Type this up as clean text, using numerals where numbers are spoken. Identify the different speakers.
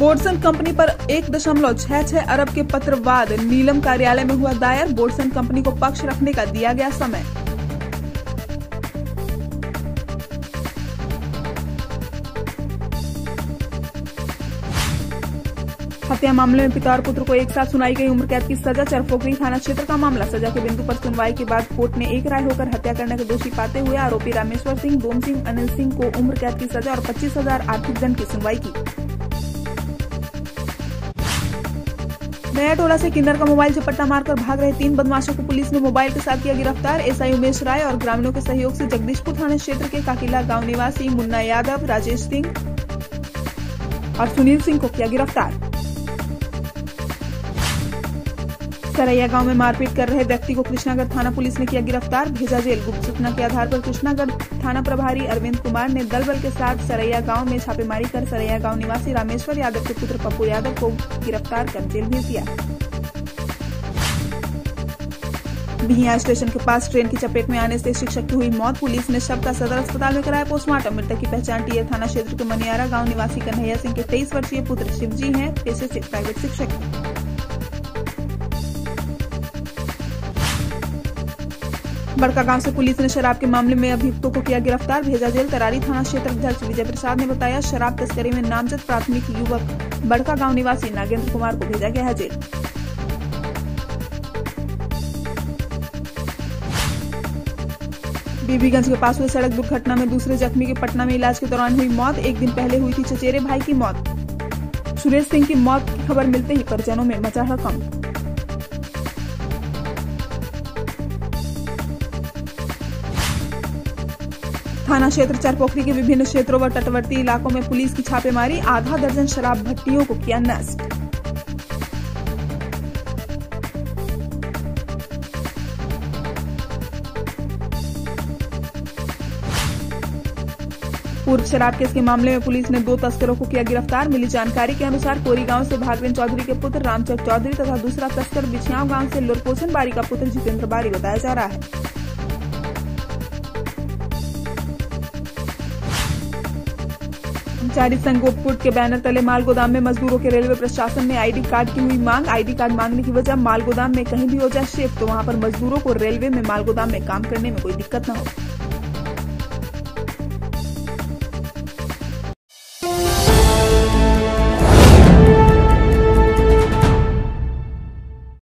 Speaker 1: बोर्डसन company पर 1.66 अरब के पत्रवाद नीलम कार्यालय में हुआ दायर। बोर्डसन कंपनी को पक्ष रखने का दिया गया समय। हत्या मामले में पिता और पुत्र को एक साथ सुनाई गई उम्र कैद की सजा। चरपोखरी थाना क्षेत्र का मामला। सजा के बिंदु पर सुनवाई के बाद कोर्ट ने एक राय होकर हत्या करने के दोषी पाते हुए आरोपी रामेश्वर सिंह, डोम सिंह, अनिल सिंह को उम्र कैद की सजा और 25,000 आर्थिक दंड की सुनवाई की। नया टोला से किन्नर का मोबाइल झपट्टा मारकर भाग रहे 3 बदमाशों को पुलिस ने मोबाइल के साथ किया गिरफ्तार। एसआई उमेश राय और ग्रामीणों के सहयोग से जगदीशपुर थाना क्षेत्र के काकिला गांव निवासी मुन्ना यादव, राजेश सिंह और सुनील सिंह को किया गिरफ्तार। सरैया गांव में मारपीट कर रहे व्यक्ति को कृष्णागढ़ थाना पुलिस ने किया गिरफ्तार, भेजा जेल। गुप्त सूचना के आधार पर कृष्णागढ़ थाना प्रभारी अरविंद कुमार ने दल बल के साथ सरैया गांव में छापेमारी कर सरैया गांव निवासी रामेश्वर यादव के पुत्र पप्पू यादव को गिरफ्तार कर जेल भेज दिया। बिहिया स्टेशन के पास ट्रेन की चपेट में आने से शिक्षक की हुई मौत। पुलिस ने शव का सदर अस्पताल में कराया पोस्टमार्टम। मृतक की पहचान टीयर थाना क्षेत्र के मनियारा गांव निवासी कन्हैया सिंह के 23 वर्षीय पुत्र शिवजी हैं, पेशे से प्राइवेट शिक्षक। बड़का गांव से पुलिस ने शराब के मामले में अभियुक्तों को किया गिरफ्तार, भेजा जेल। तरारी थाना क्षेत्र अध्यक्ष विजय प्रसाद ने बताया, शराब तस्करी में नामजद प्राथमिक युवक बड़का गांव निवासी नागेंद्र कुमार को भेजा गया है जेल। बीबीगंज के पास हुई सड़क दुर्घटना में दूसरे जख्मी की पटना में इलाज के दौरान हुई मौत। एक दिन पहले हुई थी चचेरे भाई की मौत। सुरेश सिंह की मौत की खबर मिलते ही परिजनों में मचा हड़कंप। थाना क्षेत्र चरपोखरी के विभिन्न क्षेत्रों व तटवर्ती इलाकों में पुलिस की छापेमारी। आधा दर्जन शराब भट्टियों को किया नष्ट। पूर्व शराब केस के मामले में पुलिस ने 2 तस्करों को किया गिरफ्तार। मिली जानकारी के अनुसार कोरी गांव से भागवेंद्र चौधरी के पुत्र रामचंद्र चौधरी तथा दूसरा तस्कर बिछियाव गांव से लोरपोचन बारी का पुत्र जितेंद्र बारी बताया जा रहा है। कर्मचारी संघ गोपपुट के बैनर तले माल गोदाम में मजदूरों के रेलवे प्रशासन ने आईडी कार्ड की हुई मांग। आईडी कार्ड मांगने की वजह माल गोदाम में कहीं भी हो जाए शिफ्ट तो वहां पर मजदूरों को रेलवे में माल गोदाम में काम करने में कोई दिक्कत न हो।